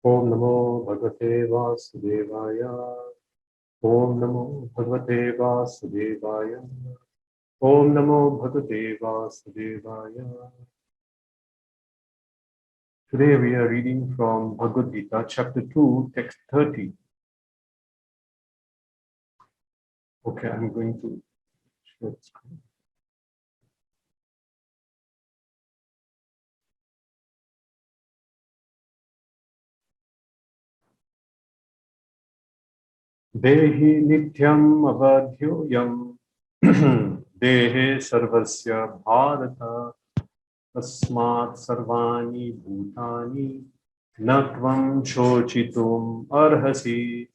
Om Namo Bhagavate Vasudevaya. Om Namo Bhagavate Vasudevaya. Om Namo Bhagavate Vasudevaya. Today we are reading from Bhagavad-gita, chapter 2, text 30. Okay, I'm going to share the screen. Dehi nityam avadhyoyam dehe sarvasya bharata tasmat sarvani bhutani natvam shochitum arhasi.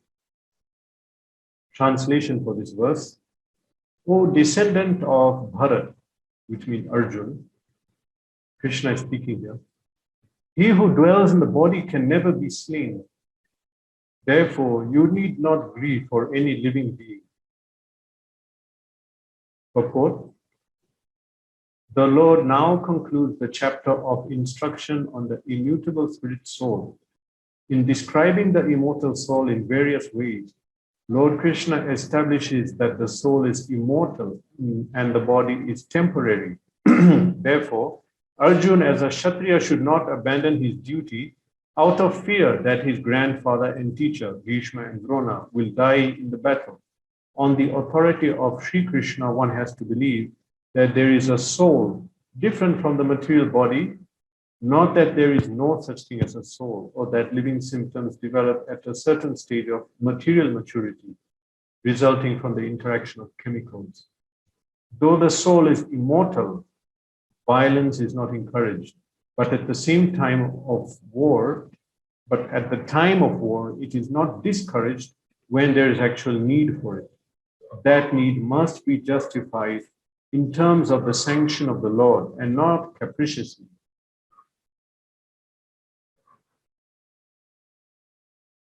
Translation for this verse: O descendant of Bharat, which means Arjun, Krishna is speaking here, he who dwells in the body can never be slain. Therefore, you need not grieve for any living being. Purport: the Lord now concludes the chapter of instruction on the immutable spirit soul. In describing the immortal soul in various ways, Lord Krishna establishes that the soul is immortal and the body is temporary. Therefore, Arjuna as a Kshatriya should not abandon his duty out of fear that his grandfather and teacher, Bhishma and Drona, will die in the battle. On the authority of Sri Krishna, one has to believe that there is a soul different from the material body, not that there is no such thing as a soul, or that living symptoms develop at a certain stage of material maturity, resulting from the interaction of chemicals. Though the soul is immortal, violence is not encouraged. But at the time of war, it is not discouraged when there is actual need for it. That need must be justified in terms of the sanction of the Lord and not capriciously.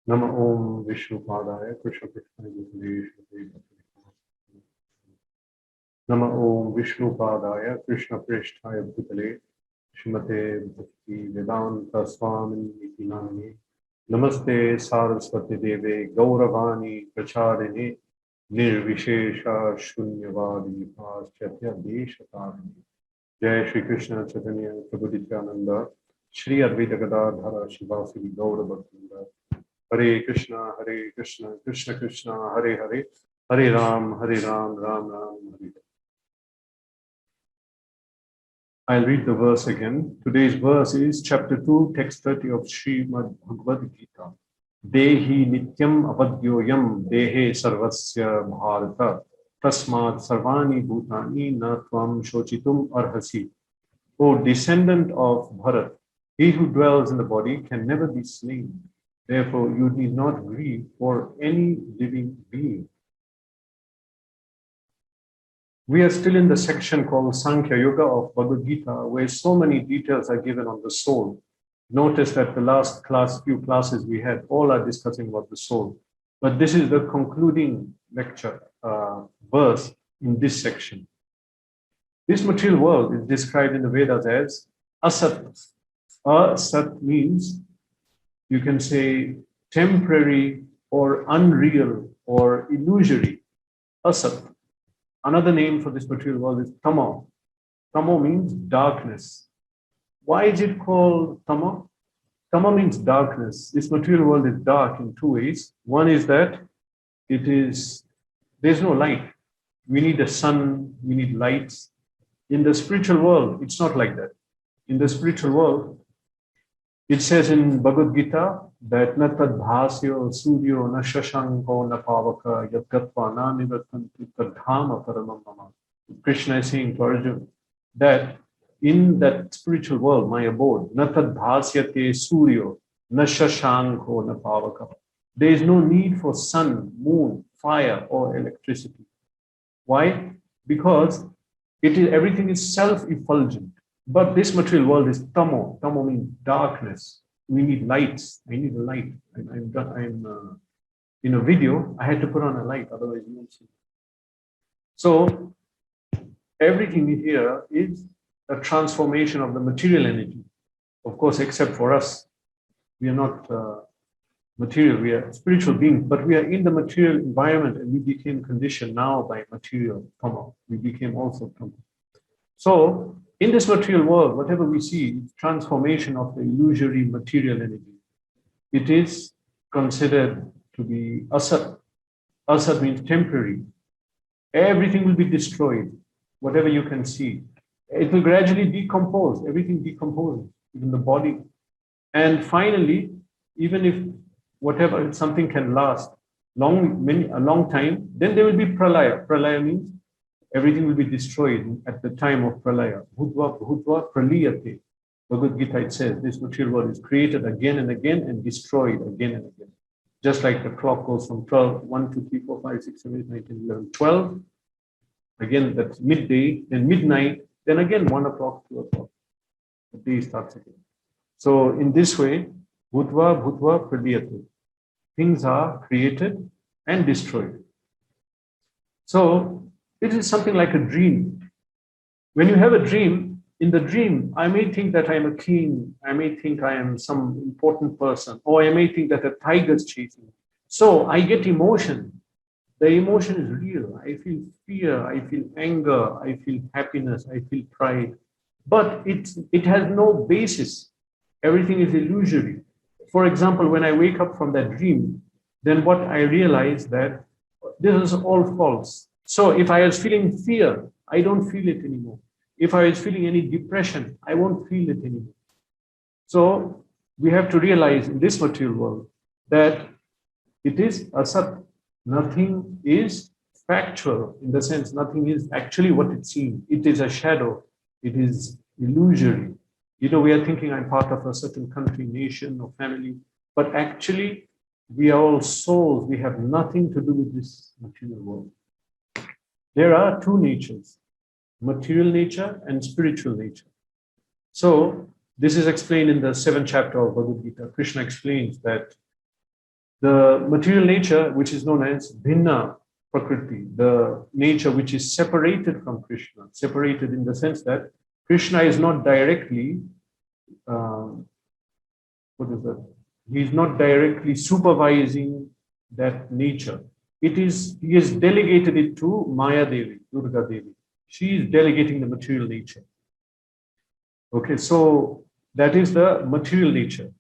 Nama Om Vishnu Padaya Krishna Prishthaya Nama Om Vishnu Padaya Krishna Prishthaya Bhutale Shrimate Bhakti Vedanta Swami Namini Namaste Saraswati Deve Gauravani Pracharini Nirvishesha Shunyavadi Paschatya Deshatarini. Jai Shri Krishna Chaitanya Prabhu Nityananda Shri Advaita Gadadhara Shivasiri Gaura Bhaktinda. Hare Krishna, Krishna Krishna, Hare Hare, Hare Ram, Ram Ram, Hare Hare. I'll read the verse again. Today's verse is chapter 2, text 30 of Srimad Bhagavad-gita. Dehi nityam avadyoyam dehe sarvasya bharata tasmat sarvani bhutani na tvam shochitum arhasi. O descendant of Bharat, he who dwells in the body can never be slain. Therefore, you need not grieve for any living being. We are still in the section called Sankhya Yoga of Bhagavad-gita, where so many details are given on the soul. Notice that the last few classes we had, all are discussing about the soul. But this is the concluding lecture, verse in this section. This material world is described in the Vedas as asat. Asat means, you can say, temporary or unreal or illusory. Asat. Another name for this material world is tamo. Tamo means darkness. Why is it called tamo? Tamo means darkness. This material world is dark in two ways. One is that there's no light. We need the sun, we need lights. In the spiritual world, it's not like that. In the spiritual world, it says in Bhagavad-gita that na tad bhasyo suryo na shashanko na pavaka yat gatva na nivartanti tadhama paramam mama. Krishna is saying to Arjuna that in that spiritual world, my abode, na tad bhasyate suryo na shashanko na pavaka. There is no need for sun, moon, fire, or electricity. Why? Because everything is self-effulgent. But this material world is tamo. Tamo means darkness. We need lights. I need a light. I'm in a video. I had to put on a light, otherwise you won't see. So everything here is a transformation of the material energy. Of course, except for us, we are not material, we are spiritual beings, but we are in the material environment and we became conditioned now by material karma. We became also karma. So in this material world, whatever we see is transformation of the illusory material energy. It is considered to be asat. Asat means temporary. Everything will be destroyed, whatever you can see. It will gradually decompose, everything decomposes, even the body. And finally, even if whatever, something can last a long time, then there will be pralaya. Pralaya means everything will be destroyed at the time of pralaya. Bhutva, bhutva, praliyate. Bhagavad-gita, it says, this material world is created again and again and destroyed again and again. Just like the clock goes from 12, 1, 2, 3, 4, 5, 6, 7, 8, 9, 10, 11, 12. Again, that's midday, then midnight, then again 1 o'clock, 2 o'clock. The day starts again. So in this way, bhutva, bhutva, praliyate. Things are created and destroyed. So it is something like a dream. When you have a dream, in the dream, I may think that I am a king, I may think I am some important person, or I may think that a tiger is chasing me. So I get emotion. The emotion is real. I feel fear, I feel anger, I feel happiness, I feel pride. But it has no basis. Everything is illusory. For example, when I wake up from that dream, then what I realize that this is all false. So if I was feeling fear, I don't feel it anymore. If I was feeling any depression, I won't feel it anymore. So we have to realize in this material world that it is asat. Nothing is factual, in the sense nothing is actually what it seems. It is a shadow. It is illusory. You know, we are thinking I'm part of a certain country, nation, or family, but actually we are all souls. We have nothing to do with this material world. There are two natures, material nature and spiritual nature. So this is explained in the 7th chapter of Bhagavad-gita. Krishna explains that the material nature, which is known as bhinna prakriti, the nature which is separated from Krishna, separated in the sense that Krishna is not directly, he is not directly supervising that nature. He has delegated it to Maya Devi, Durga Devi. She is delegating the material nature. Okay, so that is the material nature.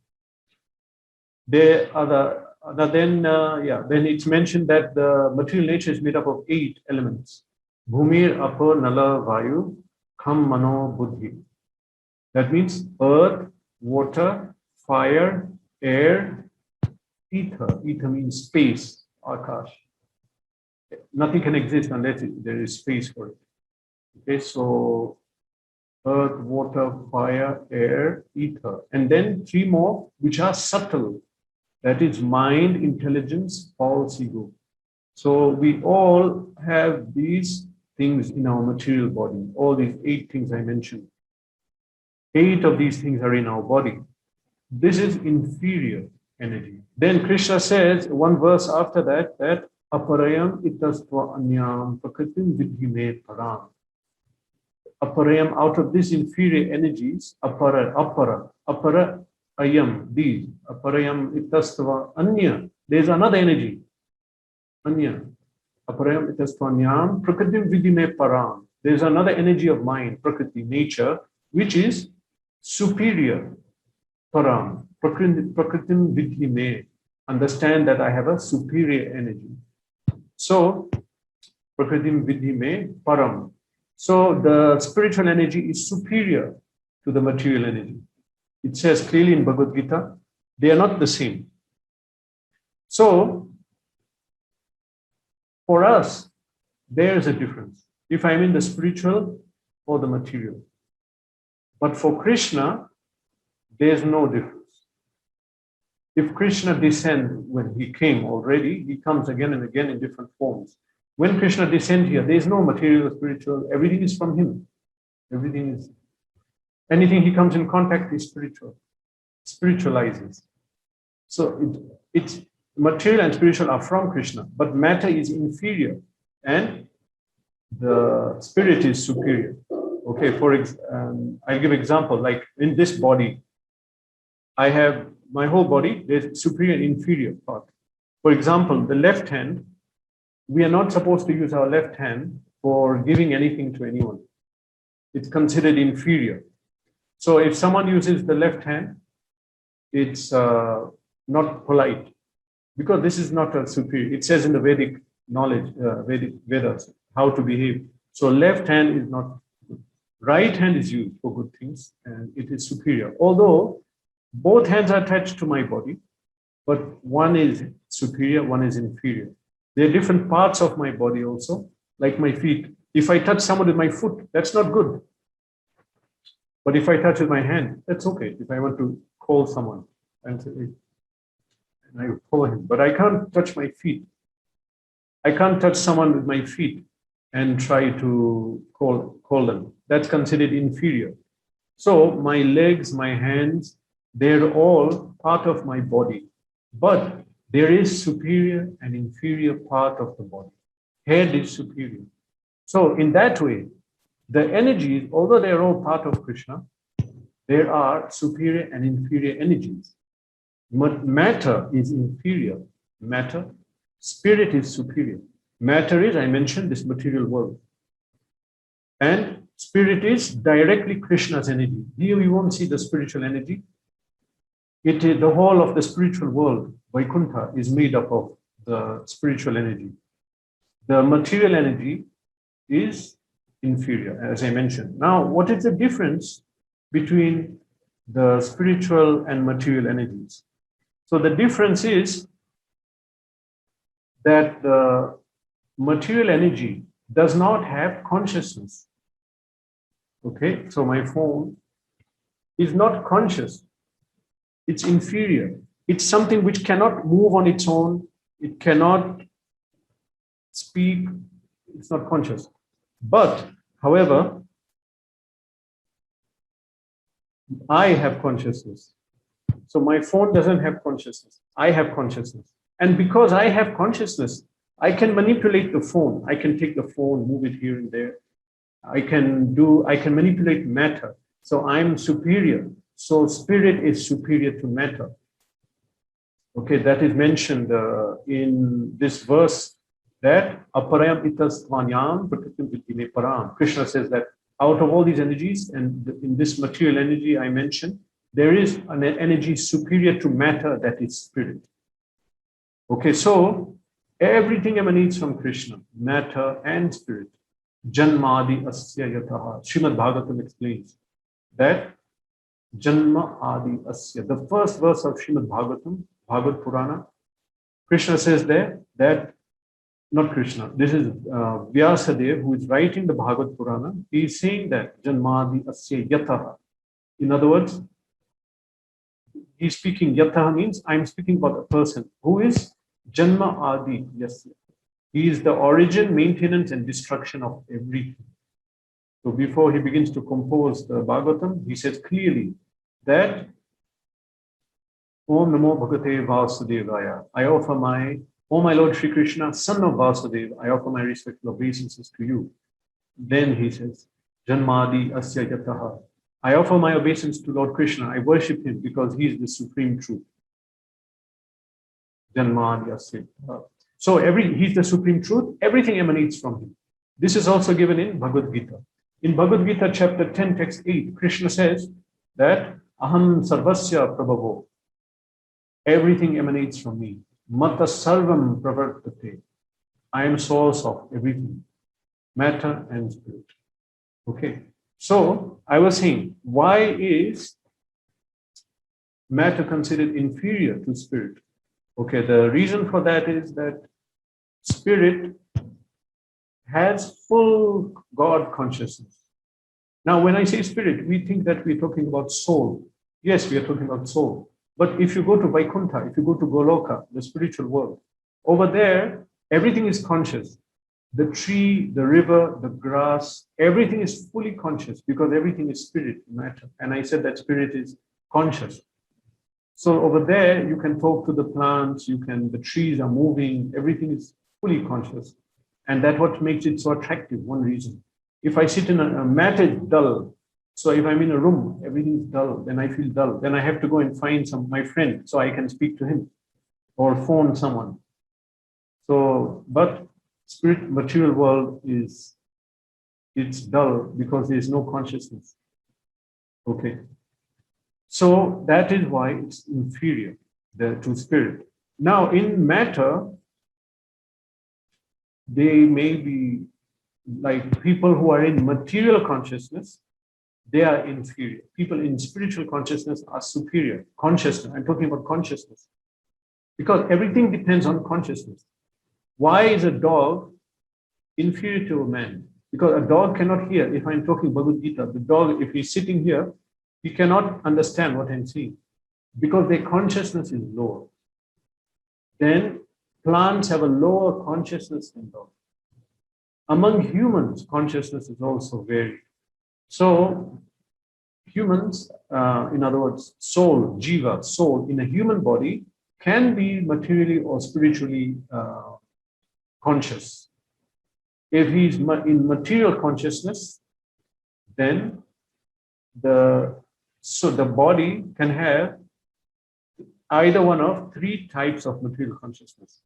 There are then it's mentioned that the material nature is made up of 8 elements. Bhumir, Apo, Nala, Vayu, Kham, Mano, Buddhi. That means earth, water, fire, air, ether. Ether means space, Akash. Nothing can exist unless there is space for it. Okay, so earth, water, fire, air, ether. And then 3 more, which are subtle. That is mind, intelligence, false ego. So we all have these things in our material body. All these 8 things I mentioned. 8 of these things are in our body. This is inferior energy. Then Krishna says, one verse after that, that aparayam itastva anyam prakritim vidhi me param. Aparayam, out of these inferior energies, apara ayam, these, aparayam itastva anya, there's another energy, anya, aparayam itastva anyam, prakritim vidhi me param, there's another energy of mind, prakriti, nature, which is superior, param, prakritim vidhi me, understand that I have a superior energy. So, prakritim vidhi me param. So the spiritual energy is superior to the material energy. It says clearly in Bhagavad-gita, they are not the same. So for us, there is a difference. If I'm in the spiritual or the material. But for Krishna, there's no difference. If Krishna descends, when he came already, he comes again and again in different forms. When Krishna descends here, there is no material or spiritual. Everything is from him. Anything he comes in contact is spiritual. Spiritualizes. So it's material and spiritual are from Krishna, but matter is inferior and the spirit is superior. Okay, I'll give example. Like in this body, I have my whole body, there's superior and inferior part. For example, the left hand, we are not supposed to use our left hand for giving anything to anyone. It's considered inferior. So if someone uses the left hand, it's not polite, because this is not a superior. It says in the Vedic knowledge, Vedic Vedas, how to behave. So left hand is not good. Right hand is used for good things, and it is superior. Although both hands are attached to my body, but one is superior, one is inferior. There are different parts of my body also, like my feet. If I touch someone with my foot, that's not good. But if I touch with my hand, that's okay. If I want to call someone and say, hey, and I call him, but I can't touch my feet. I can't touch someone with my feet and try to call them. That's considered inferior. So my legs, my hands, they're all part of my body. But there is superior and inferior part of the body. Head is superior. So in that way, the energies, although they're all part of Krishna, there are superior and inferior energies. Matter is inferior. Matter, spirit is superior. Matter is, I mentioned, this material world. And spirit is directly Krishna's energy. Here you won't see the spiritual energy. It is the whole of the spiritual world, Vaikuntha, is made up of the spiritual energy. The material energy is inferior, as I mentioned. Now, what is the difference between the spiritual and material energies? So the difference is that the material energy does not have consciousness. Okay, so my phone is not conscious. It's inferior. It's something which cannot move on its own. It cannot speak. It's not conscious. But, however, I have consciousness. So my phone doesn't have consciousness. I have consciousness. And because I have consciousness, I can manipulate the phone. I can take the phone, move it here and there. I can manipulate matter. So I'm superior. So spirit is superior to matter. Okay, that is mentioned in this verse, that aparayam itas tvanyam prakritim viddhine param. Krishna says that out of all these energies, and in this material energy I mentioned, there is an energy superior to matter, that is spirit. Okay, so everything emanates from Krishna, matter and spirit. Janmadi asya yataha. Srimad Bhagavatam explains that Janma Adi Asya. The first verse of Srimad Bhagavatam, Bhagavad Purana, Krishna says there that, not Krishna, this is Vyasadeva who is writing the Bhagavad Purana. He is saying that Janmadi Asya Yataha. In other words, he's speaking, Yataha means I'm speaking about a person who is Janma Adi Yasya. He is the origin, maintenance, and destruction of everything. So before he begins to compose the Bhagavatam, he says clearly that Om Namo Bhagavate Vasudevaya. I offer my, O my Lord Shri Krishna, son of Vasudeva, I offer my respectful obeisances to you. Then he says, Janmadi Asya Yataha. I offer my obeisance to Lord Krishna. I worship him because he is the supreme truth. Janmadi Asya Yataha. So he's the supreme truth. Everything emanates from him. This is also given in Bhagavad-gita. In Bhagavad-gita chapter 10, text 8, Krishna says that Aham Sarvasya Prabhavo. Everything emanates from me. Mata Sarvam Pravartate. I am source of everything. Matter and spirit. Okay. So I was saying, why is matter considered inferior to spirit? Okay, the reason for that is that spirit has full God consciousness. Now, when I say spirit, we think that we're talking about soul. Yes, we are talking about soul. But if you go to Vaikuntha, if you go to Goloka, the spiritual world, over there, everything is conscious. The tree, the river, the grass, everything is fully conscious because everything is spirit, matter. And I said that spirit is conscious. So over there, you can talk to the plants, the trees are moving, everything is fully conscious. And that's what makes it so attractive, one reason. If I sit in a matter, dull. So if I'm in a room, everything is dull, then I feel dull. Then I have to go and find my friend so I can speak to him or phone someone. So, but spirit material world it's dull because there is no consciousness. Okay. So that is why it's inferior to spirit. Now in matter, they may be like people who are in material consciousness, they are inferior. People in spiritual consciousness are superior. Consciousness, I'm talking about consciousness. Because everything depends on consciousness. Why is a dog inferior to a man? Because a dog cannot hear. If I'm talking Bhagavad-gita, the dog, if he's sitting here, he cannot understand what I'm saying because their consciousness is lower. Then plants have a lower consciousness than dogs. Among humans, consciousness is also varied. So humans, in other words, soul, jiva, soul in a human body can be materially or spiritually conscious. If he's in material consciousness, then the body can have either one of three types of material consciousness: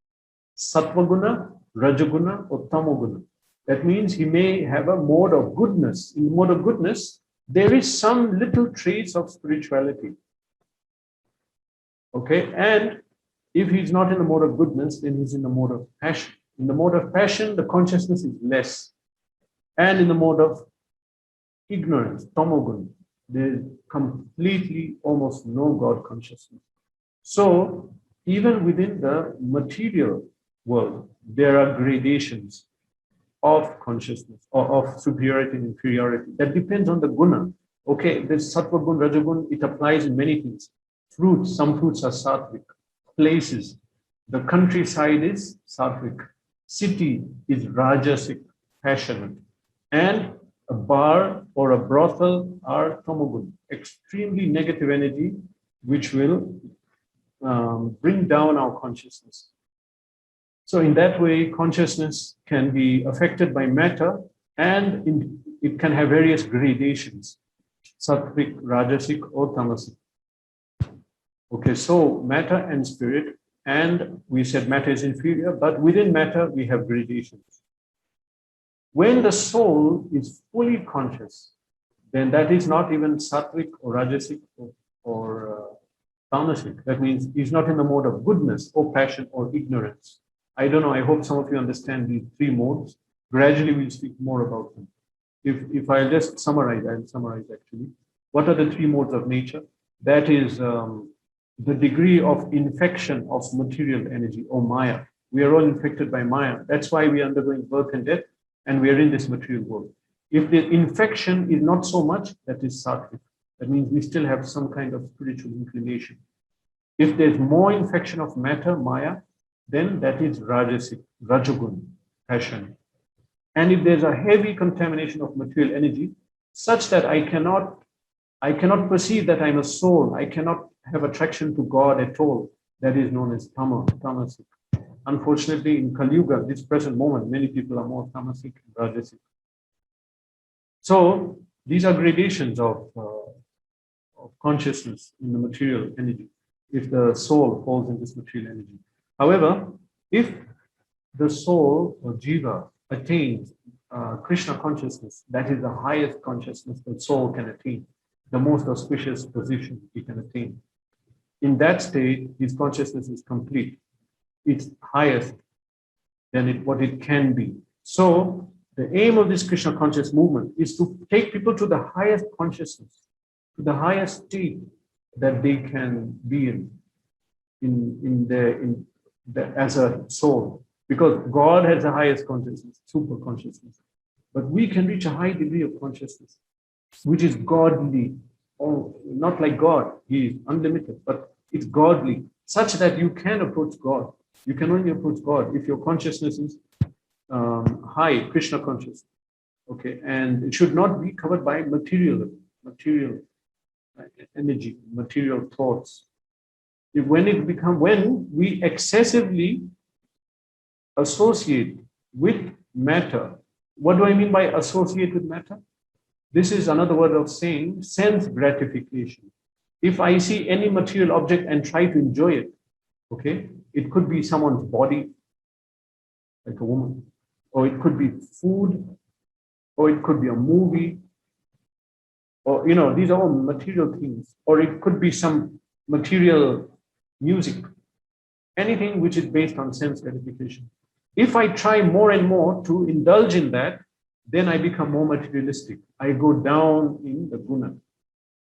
sattva-guna, rajaguna, or tamoguna. That means he may have a mode of goodness. In the mode of goodness, there is some little trace of spirituality. Okay, and if he's not in the mode of goodness, then he's in the mode of passion. In the mode of passion, the consciousness is less. And in the mode of ignorance, tamoguna, there's completely almost no God consciousness. So even within the material world, there are gradations of consciousness or of superiority and inferiority. That depends on the guna. Okay, this sattva gun, rajagun, it applies in many things. Fruits, some fruits are sattvic. Places, the countryside is sattvic. City is rajasic, passionate. And a bar or a brothel are tamogun, extremely negative energy, which will bring down our consciousness. So in that way, consciousness can be affected by matter, and it can have various gradations: sattvic, rajasic, or tamasic. Okay, so matter and spirit, and we said matter is inferior, but within matter we have gradations. When the soul is fully conscious, then that is not even sattvic or rajasic or tamasic. That means he's not in the mode of goodness or passion or ignorance. I don't know, I hope some of you understand these three modes. Gradually we'll speak more about them. If I'll just summarize, I'll summarize actually. What are the three modes of nature? That is the degree of infection of material energy or Maya. We are all infected by Maya. That's why we are undergoing birth and death, and we are in this material world. If the infection is not so much, that is sattvic. That means we still have some kind of spiritual inclination. If there's more infection of matter, Maya, then that is rajasic, rajagun, passion. And if there's a heavy contamination of material energy, such that I cannot perceive that I'm a soul, I cannot have attraction to God at all, that is known as tamasic. Unfortunately, in Kali Yuga, this present moment, many people are more tamasic and rajasic. So these are gradations of consciousness in the material energy, if the soul falls in this material energy. However, if the soul or jiva attains Krishna consciousness, that is the highest consciousness the soul can attain, the most auspicious position he can attain. In that state, his consciousness is complete. It's highest than what it can be. So the aim of this Krishna conscious movement is to take people to the highest consciousness, to the highest state that they can be as a soul. Because God has the highest consciousness, super consciousness. But we can reach a high degree of consciousness, which is godly. Or not like God, He is unlimited, but it's godly, such that you can approach God. You can only approach God if your consciousness is high, Krishna conscious. Okay, and it should not be covered by material energy, material thoughts. When we excessively associate with matter, what do I mean by associate with matter? This is another word of saying sense gratification. If I see any material object and try to enjoy it, okay, it could be someone's body, like a woman, or it could be food, or it could be a movie, or, you know, these are all material things, or it could be some material music, anything which is based on sense gratification. If I try more and more to indulge in that, then I become more materialistic. I go down in the guna.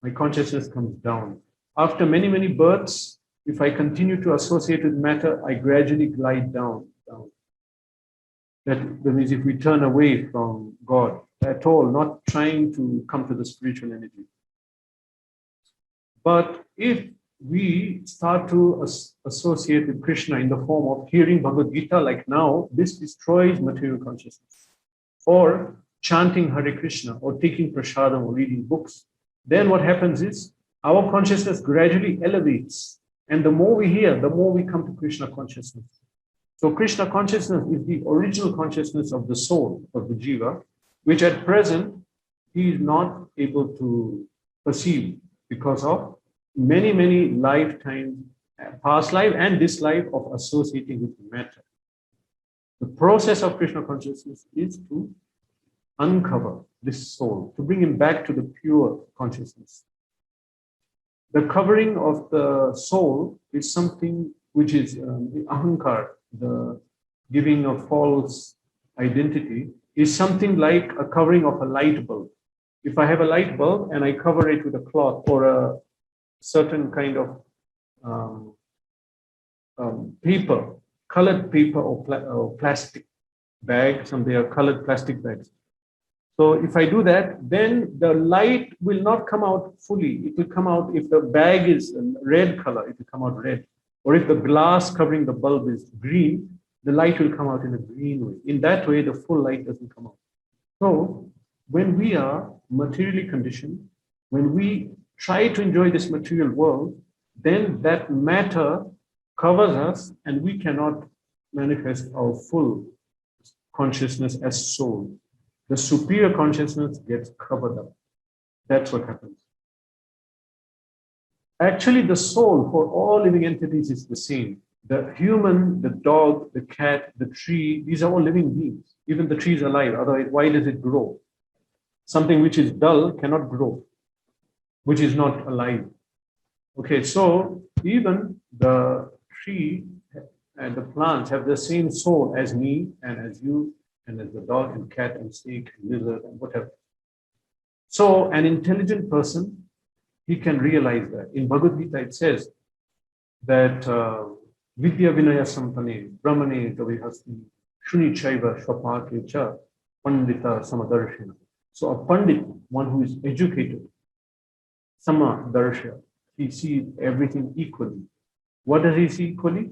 My consciousness comes down. After many, many births, if I continue to associate with matter, I gradually glide down. That means if we turn away from God at all, not trying to come to the spiritual energy. But if we start to associate with Krishna in the form of hearing Bhagavad-gita, like now, this destroys material consciousness. Or chanting Hare Krishna, or taking prasadam, or reading books, then what happens is our consciousness gradually elevates. And the more we hear, the more we come to Krishna consciousness. So Krishna consciousness is the original consciousness of the soul, of the jiva, which at present he is not able to perceive because of many, many lifetimes, past life and this life of associating with matter. The process of Krishna consciousness is to uncover this soul, to bring him back to the pure consciousness. The covering of the soul is something which is the ahankar, the giving of false identity, is something like a covering of a light bulb. If I have a light bulb and I cover it with a cloth or a certain kind of paper, colored paper or plastic bag, some they are colored plastic bags. So if I do that, then the light will not come out fully. It will come out, if the bag is red color, it will come out red. Or if the glass covering the bulb is green, the light will come out in a green way. In that way, the full light doesn't come out. So when we are materially conditioned, when we try to enjoy this material world, then that matter covers us and we cannot manifest our full consciousness as soul. The superior consciousness gets covered up. That's what happens. Actually, the soul for all living entities is the same. The human, the dog, the cat, the tree, these are all living beings. Even the tree is alive. Otherwise, why does it grow? Something which is dull cannot grow, which is not alive. Okay, so even the tree and the plants have the same soul as me and as you and as the dog and cat and snake and lizard and whatever. So an intelligent person, he can realize that. In Bhagavad-gita it says that Vidya Vinaya Sampane, Brahmane Kavihasti, Shuni Chaiva Shvapake Cha, Pandita Samadarshina. So a Pandit, one who is educated, Samadarsha, he sees everything equally. What does he see equally?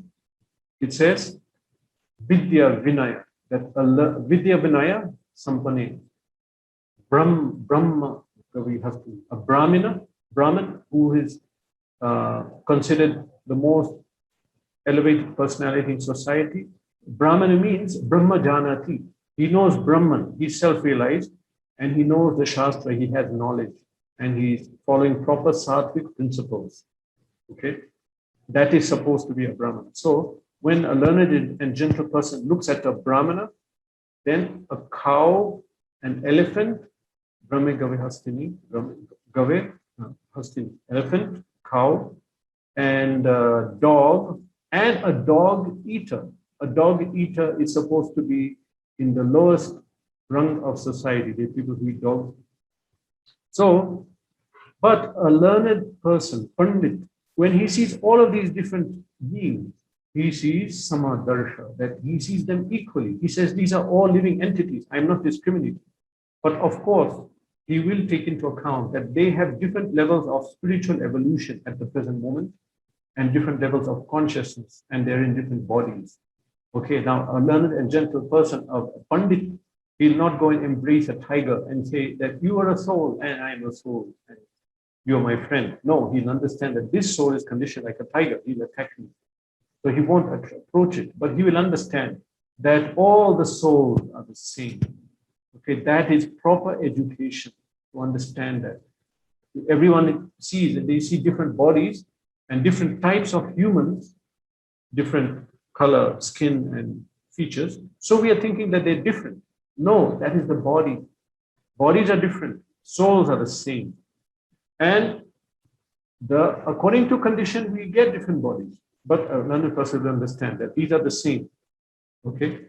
It says Vidya Vinaya, that Vidya Vinaya Sampane, Brahma Kavihasti, a Brahmin who is considered the most elevated personality in society. Brahmana means Brahma Janati. He knows Brahman, he's self-realized, and he knows the Shastra, he has knowledge, and he's following proper sattvic principles. Okay? That is supposed to be a Brahmana. So when a learned and gentle person looks at a Brahmana, then a cow, an elephant, Brahme Gave Hastini, Gave Hastini, elephant, cow, and a dog, and a dog eater. A dog eater is supposed to be in the lowest rung of society. There are people who eat dogs. So, but a learned person, Pandit, when he sees all of these different beings, he sees Samadarsha, that he sees them equally. He says, these are all living entities. I'm not discriminating. But of course, he will take into account that they have different levels of spiritual evolution at the present moment and different levels of consciousness, and they're in different bodies. Okay, now a learned and gentle person, a Pandit, he'll not go and embrace a tiger and say that you are a soul and I am a soul and you're my friend. No, he'll understand that this soul is conditioned like a tiger. He'll attack me. So he won't approach it, but he will understand that all the souls are the same. Okay, that is proper education. to understand that. Everyone sees that they see different bodies and different types of humans, different color, skin, and features. So we are thinking that they're different. No, that is the body. Bodies are different, souls are the same. And according to condition, we get different bodies. But none of us will understand that these are the same. Okay.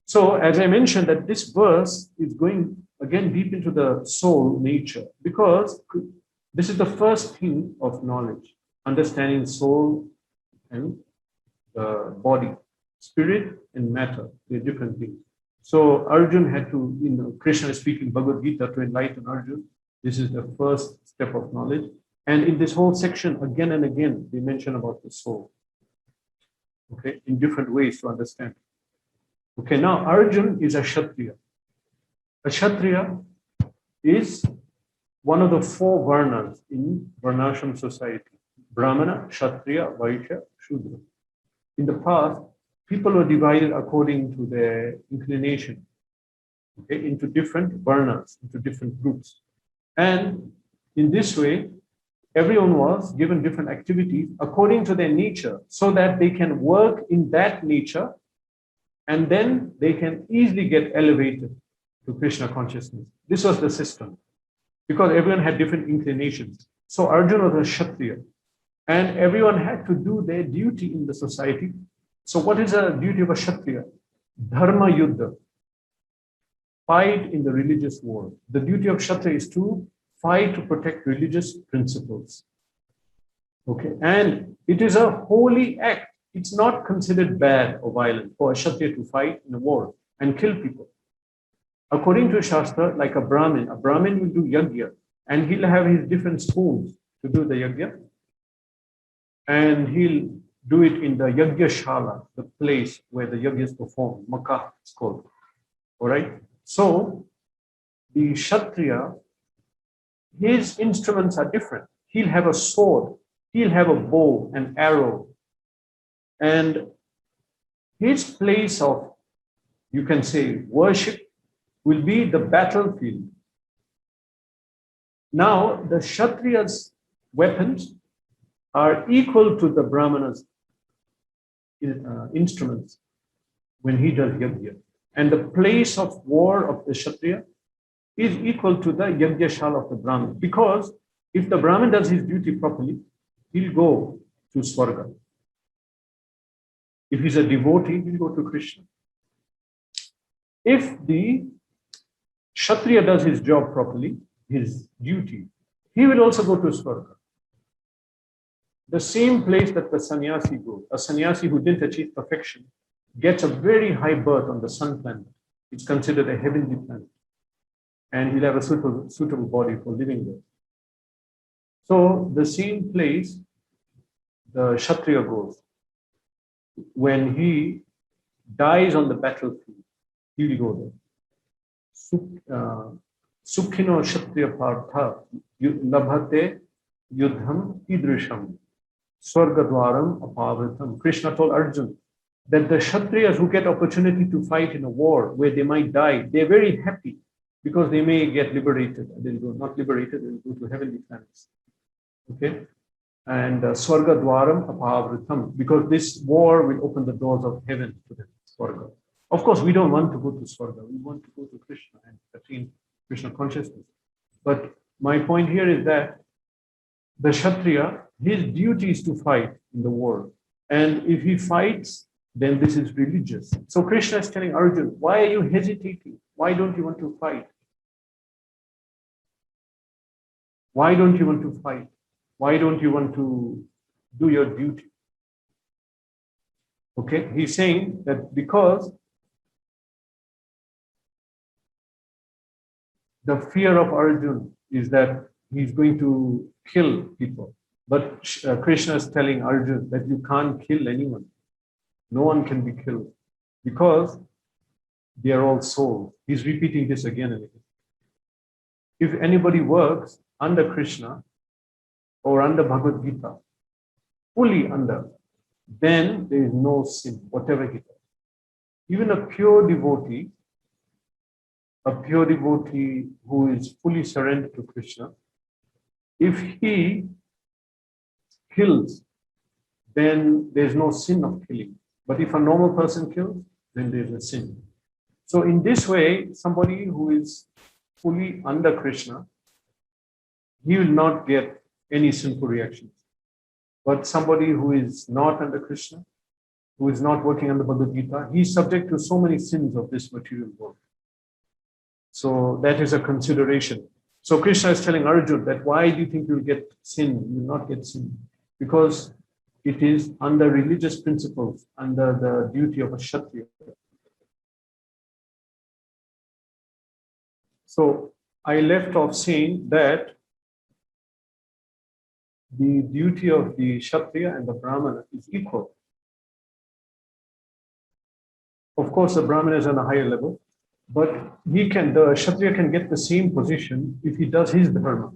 So as I mentioned, that this verse is going again deep into the soul nature, because this is the first thing of knowledge, understanding soul and the body, spirit and matter. They're different things. So Arjun had to, Krishna is speaking Bhagavad-gita to enlighten Arjun. This is the first step of knowledge. And in this whole section, again and again, they mention about the soul. Okay, in different ways to understand. Okay, now Arjun is a Kshatriya. A Kshatriya is one of the four Varnas in Varnashram society. Brahmana, Kshatriya, Vaishya, Shudra. In the past, people were divided according to their inclination, okay, into different Varnas, into different groups. And in this way, everyone was given different activities according to their nature, so that they can work in that nature, and then they can easily get elevated to Krishna consciousness. This was the system, because everyone had different inclinations. So Arjuna was a Kshatriya, and everyone had to do their duty in the society. So what is the duty of a Kshatriya? Dharma Yuddha. Fight in the religious war. The duty of Kshatriya is to fight to protect religious principles. Okay, and it is a holy act. It's not considered bad or violent for a Kshatriya to fight in a war and kill people. According to Shastra, like a Brahmin will do yajna, and he'll have his different spoons to do the yajna. And he'll do it in the yajna shala, the place where the yajna is performed. Makah, it's called. All right. So the Kshatriya, his instruments are different. He'll have a sword, he'll have a bow, an arrow, and his place of, you can say, worship will be the battlefield. Now, the Kshatriya's weapons are equal to the Brahmana's instruments when he does yajna. And the place of war of the Kshatriya is equal to the yajna shala of the Brahmin. Because if the Brahmin does his duty properly, he'll go to Swarga. If he's a devotee, he'll go to Krishna. If the Kshatriya does his job properly, his duty, he will also go to Swarga. The same place that the sannyasi goes. A sannyasi who didn't achieve perfection gets a very high birth on the sun planet. It's considered a heavenly planet. And he'll have a suitable body for living there. So the same place the Kshatriya goes. When he dies on the battlefield, he will go there. Sukhino Kshatriya Partha Labhate Yudham Idrisham Swargadwaram Apavritam. Krishna told Arjuna that the Kshatriyas who get opportunity to fight in a war where they might die, they're very happy because they may get liberated. They'll go, not liberated, they'll go to heavenly planets. Okay? And Swargadwaram Apavritam, because this war will open the doors of heaven to them, Swarga. Of course, we don't want to go to Swarga. We want to go to Krishna and attain Krishna consciousness. But my point here is that the Kshatriya, his duty is to fight in the war. And if he fights, then this is religious. So Krishna is telling Arjuna, why are you hesitating? Why don't you want to fight? Why don't you want to fight? Why don't you want to do your duty? Okay, he's saying that because the fear of Arjuna is that he's going to kill people. But Krishna is telling Arjuna that you can't kill anyone. No one can be killed because they are all souls. He's repeating this again and again. If anybody works under Krishna or under Bhagavad-gita, fully under, then there is no sin, whatever he does. Even a pure devotee a pure devotee who is fully surrendered to Krishna, if he kills, then there's no sin of killing. But if a normal person kills, then there's a sin. So in this way, somebody who is fully under Krishna, he will not get any sinful reactions. But somebody who is not under Krishna, who is not working on the Bhagavad-gita, he is subject to so many sins of this material world. So that is a consideration. So Krishna is telling Arjuna that why do you think you'll get sin? You will not get sin. Because it is under religious principles, under the duty of a Kshatriya. So I left off saying that the duty of the Kshatriya and the Brahmana is equal. Of course, the Brahmana is on a higher level, but the Kshatriya can get the same position if he does his dharma.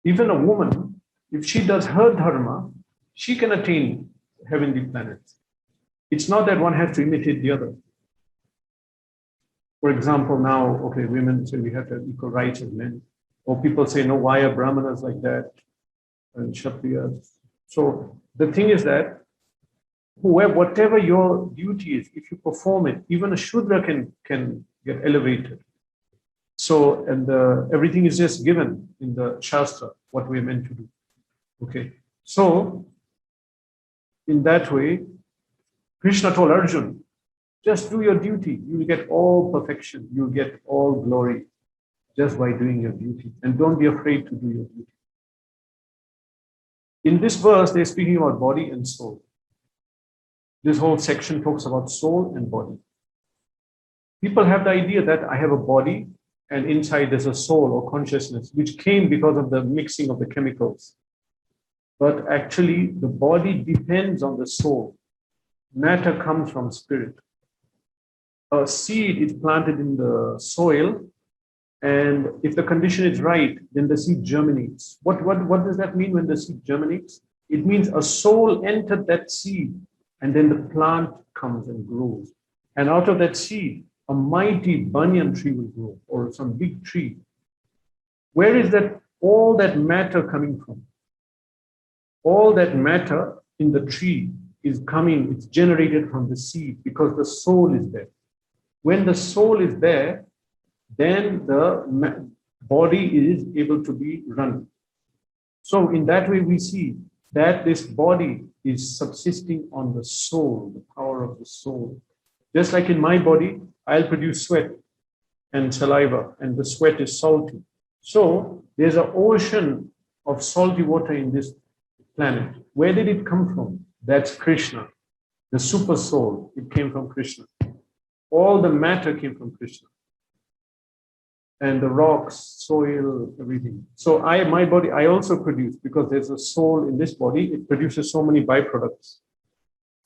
Even a woman, if she does her dharma, she can attain heavenly planets. It's not that one has to imitate the other. For example, now, okay, women say we have to have equal rights as men. Or people say, no, why are Brahmanas like that? And Kshatriyas. So the thing is that whatever your duty is, if you perform it, even a Shudra can get elevated. So, and everything is just given in the Shastra, what we're meant to do. Okay. So, in that way, Krishna told Arjuna, just do your duty. You will get all perfection. You will get all glory just by doing your duty. And don't be afraid to do your duty. In this verse, they're speaking about body and soul. This whole section talks about soul and body. People have the idea that I have a body and inside there's a soul or consciousness, which came because of the mixing of the chemicals. But actually, the body depends on the soul. Matter comes from spirit. A seed is planted in the soil, and if the condition is right, then the seed germinates. What does that mean when the seed germinates? It means a soul entered that seed, and then the plant comes and grows. And out of that seed, a mighty banyan tree will grow, or some big tree. Where is that all that matter coming from? All that matter in the tree is coming, it's generated from the seed because the soul is there. When the soul is there, then the body is able to be run. So in that way, we see that this body is subsisting on the soul, the power of the soul. Just like in my body, I'll produce sweat and saliva, and the sweat is salty. So there's an ocean of salty water in this planet. Where did it come from? That's Krishna, the super soul. It came from Krishna. All the matter came from Krishna. And the rocks, soil, everything. So my body, I also produce, because there's a soul in this body, it produces so many byproducts.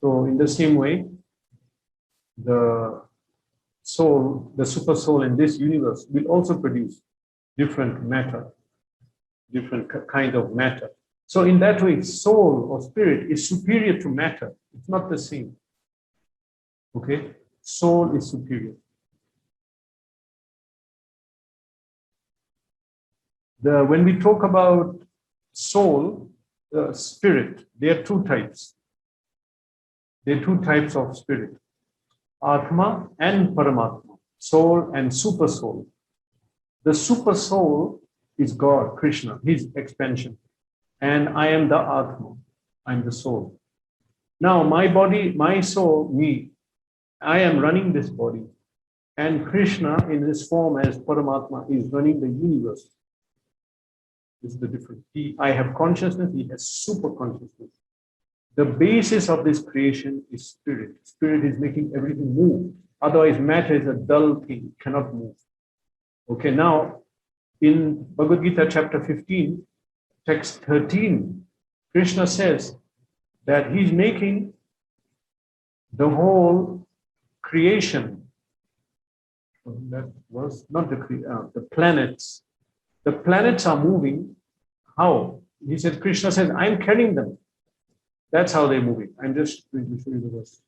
So in the same way, the soul, the super soul in this universe will also produce different matter, different kind of matter. So in that way, soul or spirit is superior to matter. It's not the same. Okay? Soul is superior. When we talk about soul, spirit, there are two types. There are two types of spirit. Atma and Paramatma. Soul and super soul. The super soul is God, Krishna, his expansion. And I am the Atma. I'm the soul. Now, my body, my soul, me, I am running this body. And Krishna, in his form as Paramatma, is running the universe. This is the difference. I have consciousness, he has super consciousness. The basis of this creation is spirit. Spirit is making everything move. Otherwise, matter is a dull thing, cannot move. Okay, now, in Bhagavad-gita chapter 15, text 13, Krishna says that he's making the whole creation. That was not the planets. The planets are moving. How? He said, Krishna says, I'm carrying them. That's how they're moving. I'm just going to show you the verse.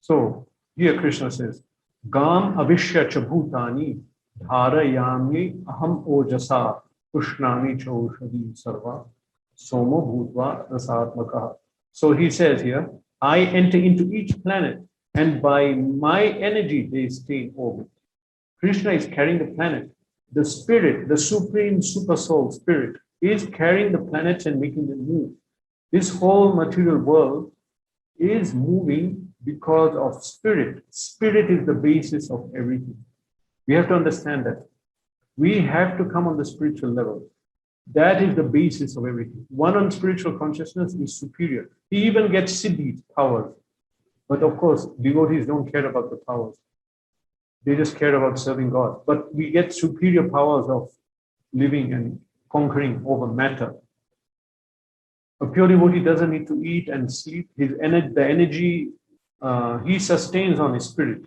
So here Krishna says, Gam avishya cha bhutani dharayami aham ojasa ushnami cha ushadi sarva somo bhutva rasatmakaha. So he says here, I enter into each planet and by my energy they stay in orbit. Krishna is carrying the planet. The spirit, the supreme super soul spirit, is carrying the planets and making them move. This whole material world is moving because of spirit. Spirit is the basis of everything. We have to understand that. We have to come on the spiritual level. That is the basis of everything. One on spiritual consciousness is superior. He even gets siddhis, powers. But of course, devotees don't care about the powers. They just care about serving God. But we get superior powers of living and conquering over matter. A pure devotee doesn't need to eat and sleep. The energy he sustains on his spirit.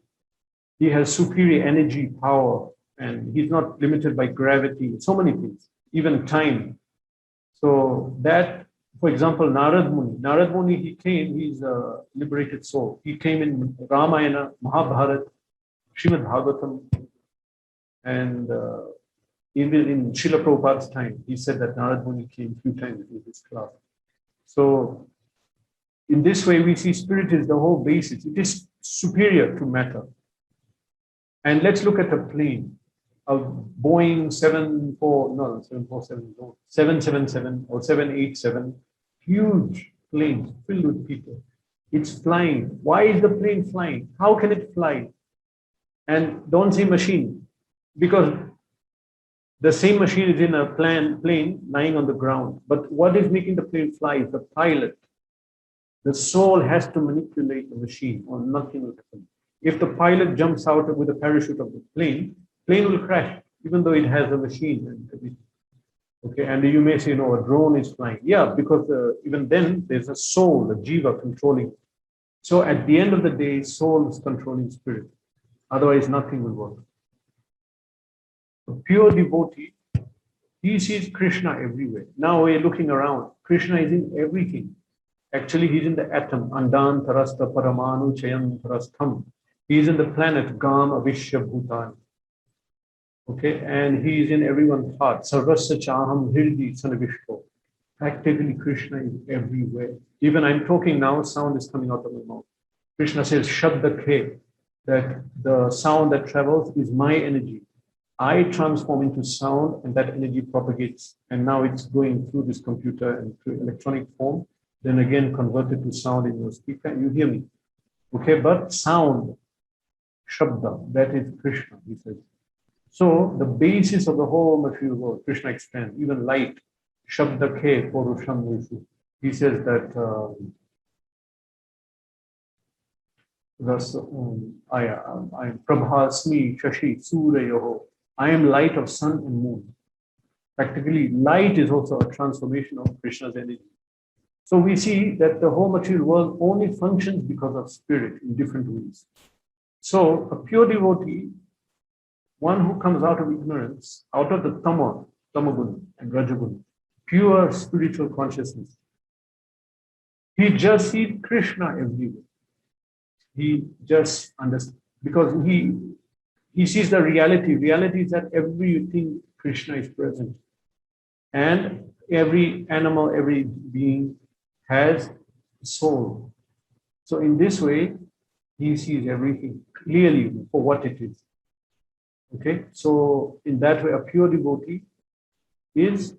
He has superior energy, power, and he's not limited by gravity, so many things, even time. So that, for example, Narad Muni, he came, he's a liberated soul. He came in Ramayana, Mahabharata, Srimad Bhagavatam, and even in Srila Prabhupada's time, he said that Narad Muni came a few times in his class. So in this way, we see spirit is the whole basis. It is superior to matter. And let's look at a plane, a Boeing 777 or 787, huge plane filled with people. It's flying. Why is the plane flying? How can it fly? And don't say machine, because the same machine is in a plane lying on the ground. But what is making the plane fly is the pilot. The soul has to manipulate the machine or nothing will happen. If the pilot jumps out with a parachute of the plane will crash, even though it has a machine and everything. Okay, and you may say, no, a drone is flying. Yeah, because even then there's a soul, a jiva controlling. So at the end of the day, soul is controlling spirit. Otherwise, nothing will work. A pure devotee, he sees Krishna everywhere. Now we're looking around. Krishna is in everything. Actually, he's in the atom. Andan tarasta paramanu chayam tarastham. He's in the planet Gam avishya bhutani. Okay, and he is in everyone's heart. Sarvasya chaham hirdi sanavishto. Practically, Krishna is everywhere. Even I'm talking now, sound is coming out of my mouth. Krishna says, Shabda Khe, that the sound that travels is my energy. I transform into sound and that energy propagates. And now it's going through this computer and through electronic form, then again converted to sound in your speaker. You hear me. Okay, but sound, Shabda, that is Krishna, he says. So the basis of the whole material world, Krishna expands, even light, Shabda Khe Purusham Vishu. He says that I am Prabhasmi Shashi Suryaho. I am light of sun and moon. Practically, light is also a transformation of Krishna's energy. So we see that the whole material world only functions because of spirit in different ways. So a pure devotee, one who comes out of ignorance, out of the tamagun and rajagun, pure spiritual consciousness, he just sees Krishna everywhere. He just understands, because he sees the reality. Reality is that everything Krishna is present. And every animal, every being has soul. So in this way, he sees everything clearly for what it is. Okay, so in that way, a pure devotee is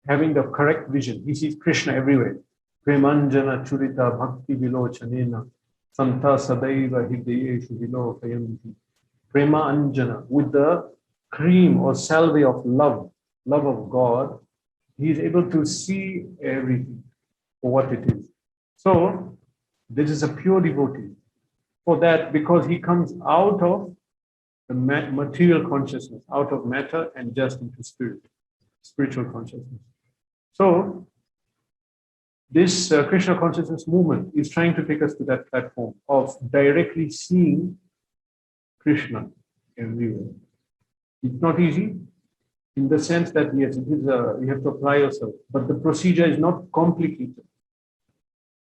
having the correct vision. He sees Krishna everywhere. Premanjana churita bhakti vilochanena santa sadaiva hidayeshu vilokayanti. Prema anjana, with the cream or salve of love of God, he is able to see everything for what it is. So this is a pure devotee. For that, because he comes out of the material consciousness, out of matter and just into spiritual consciousness. So this Krishna consciousness movement is trying to take us to that platform of directly seeing Krishna everywhere. It's not easy in the sense that yes, it is you have to apply yourself, but the procedure is not complicated.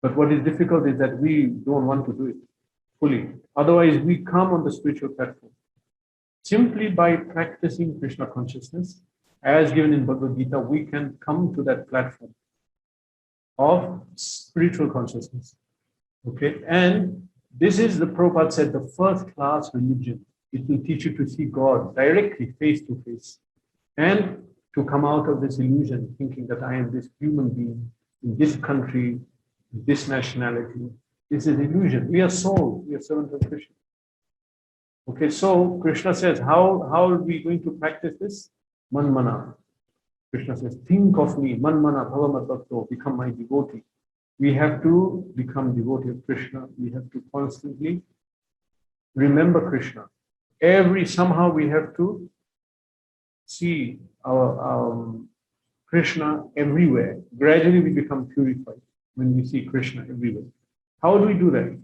But what is difficult is that we don't want to do it. fully. Otherwise, we come on the spiritual platform. Simply by practicing Krishna consciousness, as given in Bhagavad-gita, we can come to that platform of spiritual consciousness. Okay, and this is, the Prabhupada said, the first class religion. It will teach you to see God directly, face to face, and to come out of this illusion, thinking that I am this human being in this country, this nationality. This is illusion. We are souls. We are servants of Krishna. Okay, so Krishna says, how are we going to practice this? Manmana. Krishna says, think of me, manmana bhavamat bhakto, become my devotee. We have to become devotee of Krishna. We have to constantly remember Krishna. Somehow we have to see our Krishna everywhere. Gradually we become purified when we see Krishna everywhere. How do we do that?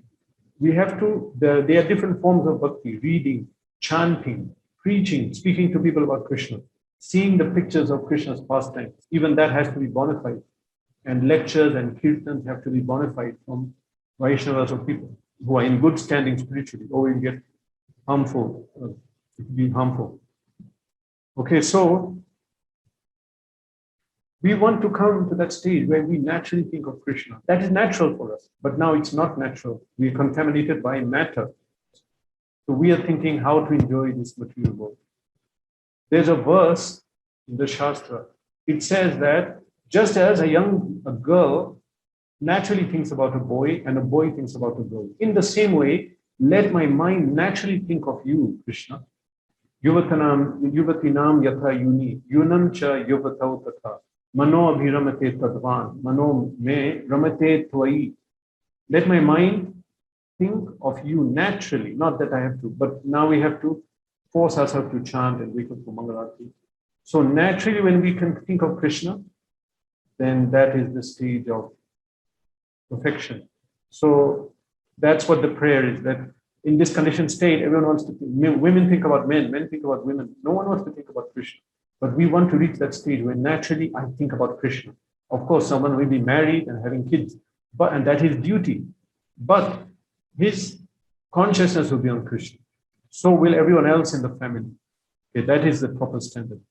We have to, there are different forms of bhakti: reading, chanting, preaching, speaking to people about Krishna, seeing the pictures of Krishna's pastimes. Even that has to be bona fide. And lectures and kirtans have to be bona fide from Vaishnavas or people who are in good standing spiritually, or will get harmful, it will be harmful. Okay, so we want to come to that stage where we naturally think of Krishna. That is natural for us, but now it's not natural. We are contaminated by matter. So we are thinking how to enjoy this material world. There's a verse in the Shastra. It says that just as a girl naturally thinks about a boy and a boy thinks about a girl, in the same way, let my mind naturally think of you, Krishna. Yuvatinam yatha yuni, yunam cha yuvatau tatha, mano abhiramate tadvan, mano me ramate tvai. Let my mind think of you naturally, not that I have to, but now we have to force ourselves to chant and wake up for Mangalarti. So naturally, when we can think of Krishna, then that is the stage of perfection. So that's what the prayer is, that in this conditioned state, everyone wants to think, women think about men think about women. No one wants to think about Krishna. But we want to reach that stage where naturally I think about Krishna. Of course, someone will be married and having kids, and that is duty. But his consciousness will be on Krishna. So will everyone else in the family. Okay, that is the proper standard.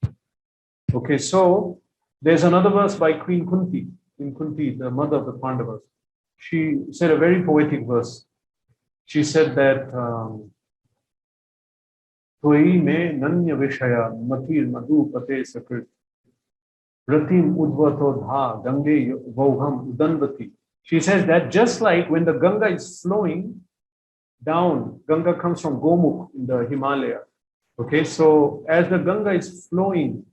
Okay, so there's another verse by Queen Kunti, the mother of the Pandavas. She said a very poetic verse. She said that Tvai me nanya vishaya matir madhu pate sakrit ratim udvato dha gange vauham udanvati. She says that just like when the Ganga is flowing down, Ganga comes from Gomukh in the Himalaya. Okay, so as the Ganga is flowing,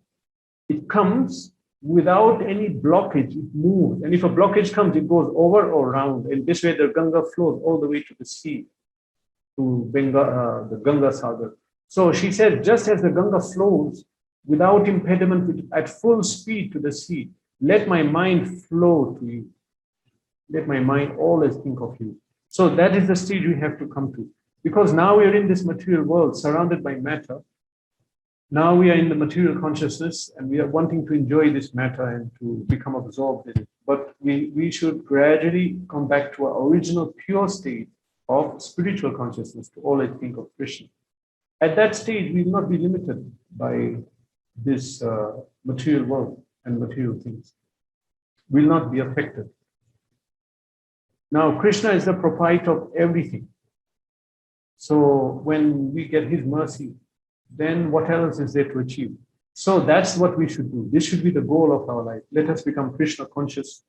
it comes without any blockage, it moves. And if a blockage comes, it goes over or around. And this way the Ganga flows all the way to the sea, to the Ganga Sagar. So she said, just as the Ganga flows without impediment at full speed to the sea, let my mind flow to you. Let my mind always think of you. So that is the stage we have to come to. Because now we are in this material world surrounded by matter. Now we are in the material consciousness and we are wanting to enjoy this matter and to become absorbed in it. But we should gradually come back to our original pure state of spiritual consciousness, to always think of Krishna. At that stage, we will not be limited by this material world and material things. We will not be affected. Now, Krishna is the proprietor of everything. So when we get his mercy, then what else is there to achieve? So that's what we should do. This should be the goal of our life. Let us become Krishna conscious.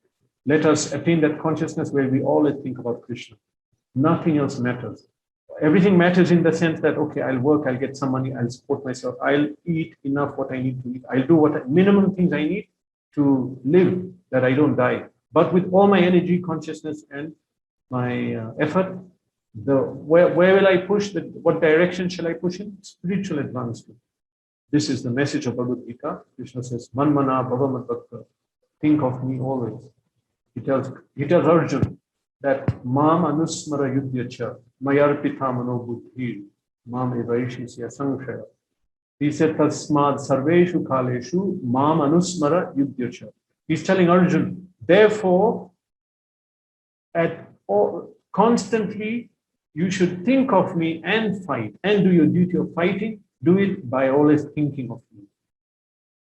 Let us attain that consciousness where we always think about Krishna. Nothing else matters. Everything matters in the sense that, okay, I'll work, I'll get some money, I'll support myself, I'll eat enough what I need to eat. I'll do minimum things I need to live, that I don't die. But with all my energy, consciousness, and my effort, where will I push? What direction shall I push in? Spiritual advancement. This is the message of Bhagavad-gita. Krishna says, Manmana bhavamat bhakta. Think of me always. He tells Arjuna that Mam anusmara yudhyacha mayarpita mano buddhi mam evaishisya sankhaya. He said, Tasmad sarveshu kaleshu mam anusmara yudhyacha. He's telling Arjuna, therefore, constantly you should think of me and fight and do your duty of fighting. Do it by always thinking of me.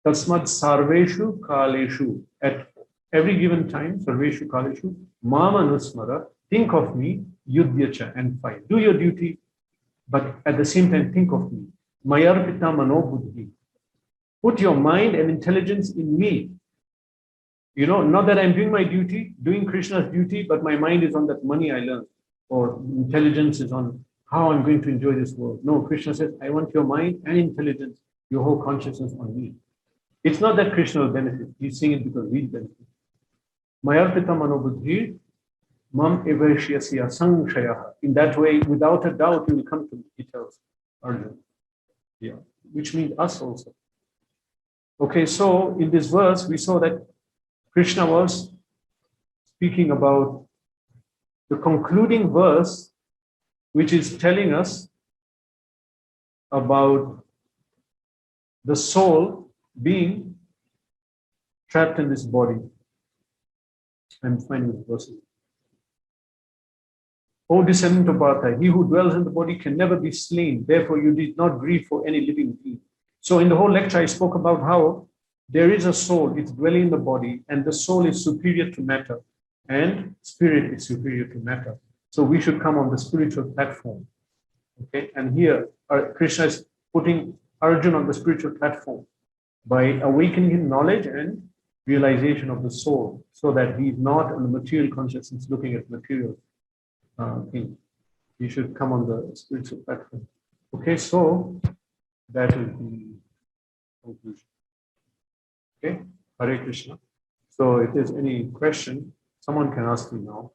Tasmad sarveshu kaleshu. At every given time, sarveshu kaleshu, mama nusmara, think of me, yudhyacha, and fight. Do your duty, but at the same time think of me. Mayarpita manobuddhi. Put your mind and intelligence in me. Not that I'm doing my duty, doing Krishna's duty, but my mind is on that money I learned, or intelligence is on how I'm going to enjoy this world. No, Krishna says, I want your mind and intelligence, your whole consciousness on me. It's not that Krishna will benefit. He's saying it because we benefit. Mayarpita manobuddhi, mam evashyasya sangshaya. In that way, without a doubt, you will come to me, he tells Arjuna. Yeah, which means us also. Okay, so in this verse, we saw that Krishna was speaking about the concluding verse, which is telling us about the soul being trapped in this body. I'm finding the verse. O descendant of Bharata, he who dwells in the body can never be slain. Therefore, you did not grieve for any living being. So in the whole lecture, I spoke about how there is a soul, it's dwelling in the body, and the soul is superior to matter, and spirit is superior to matter. So we should come on the spiritual platform. Okay, and here Krishna is putting Arjuna on the spiritual platform by awakening his knowledge and realization of the soul, so that he is not on the material consciousness looking at material things. He should come on the spiritual platform. Okay, so that is the conclusion. Okay, Hare Krishna. So if there's any question, someone can ask me now.